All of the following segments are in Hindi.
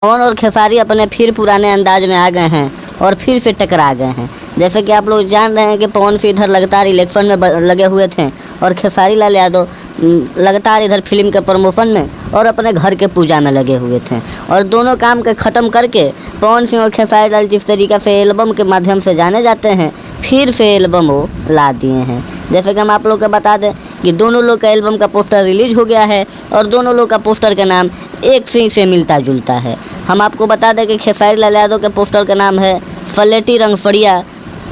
पवन और खेसारी अपने फिर पुराने अंदाज में आ गए हैं और फिर से टकरा गए हैं। जैसे कि आप लोग जान रहे हैं कि पवन सिंह इधर लगातार इलेक्शन में लगे हुए थे और खेसारी लाल यादव लगातार इधर फिल्म के प्रमोशन में और अपने घर के पूजा में लगे हुए थे। और दोनों काम के ख़त्म करके पवन सिंह और खेसारी लाल जिस तरीक़े से एल्बम के माध्यम से जाने जाते हैं, फिर से एल्बम वो ला दिए हैं। जैसे कि हम आप लोग को बता दें कि दोनों लोग का एल्बम का पोस्टर रिलीज हो गया है और दोनों लोग का पोस्टर का नाम एक से मिलता जुलता है। हम आपको बता दें कि खेसारी लाल यादव के पोस्टर का नाम है सलेटी रंग फड़िया,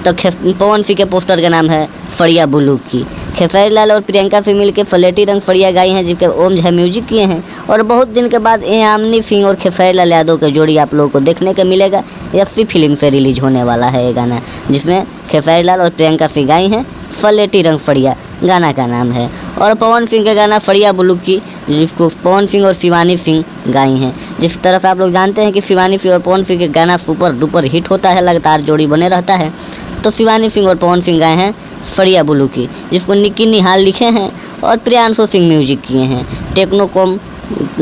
तो पवन सिंह के पोस्टर का नाम है फड़िया बुलू की। खेसारी लाल और प्रियंका से मिलकर सलेटी रंग फड़िया गाई हैं, जिसके ओम झा म्यूजिक किए हैं। और बहुत दिन के बाद आमनी सिंह और खेसारी लाल यादव के जोड़ी आप लोगों को देखने को मिलेगा। 80 फिल्म से रिलीज होने वाला है ये गाना, जिसमें खेसारी लाल और प्रियंका सिंह गाई हैं सलेटी रंग फड़िया गाना का नाम है। और पवन सिंह का गाना फड़िया बुलू की, जिसको पवन सिंह और शिवानी सिंह गाई हैं। जिस तरह से आप लोग जानते हैं कि शिवानी सिंह और पवन सिंह के गाना सुपर डुपर हिट होता है, लगातार जोड़ी बने रहता है। तो शिवानी सिंह और पवन सिंह गाए हैं फड़िया बुलू की, जिसको निक्की निहाल लिखे हैं और प्रियांशु सिंह म्यूजिक किए हैं। टेक्नोकॉम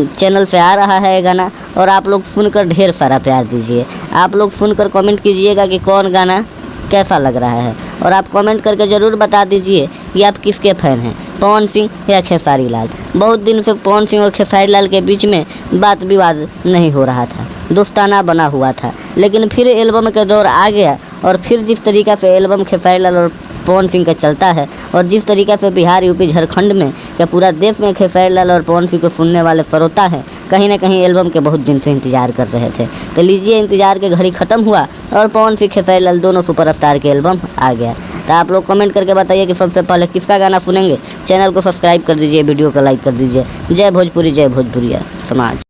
चैनल से आ रहा है ये गाना और आप लोग सुनकर ढेर सारा प्यार दीजिए। आप लोग सुनकर कमेंट कीजिएगा कि कौन गाना कैसा लग रहा है, और आप कमेंट करके ज़रूर बता दीजिए कि आप किसके फ़ैन हैं, पवन सिंह या खेसारी लाल। बहुत दिन से पवन सिंह और खेसारी लाल के बीच में बात विवाद नहीं हो रहा था, दोस्ताना बना हुआ था, लेकिन फिर एल्बम का दौर आ गया और फिर जिस तरीक़ा से एल्बम खेसारी लाल और पवन सिंह का चलता है और जिस तरीक़े से बिहार, यूपी, झारखंड में या पूरा देश में खेसारी लाल और पवन सिंह को सुनने वाले श्रोता हैं, कहीं ना कहीं एल्बम के बहुत दिन से इंतज़ार कर रहे थे। तो लीजिए, इंतज़ार के घड़ी ख़त्म हुआ और पवन सिंह खेसारी लाल दोनों सुपरस्टार के एल्बम आ गया। तो आप लोग कमेंट करके बताइए कि सबसे पहले किसका गाना सुनेंगे। चैनल को सब्सक्राइब कर दीजिए, वीडियो को लाइक कर दीजिए। जय भोजपुरी, जय भोजपुरिया समाज।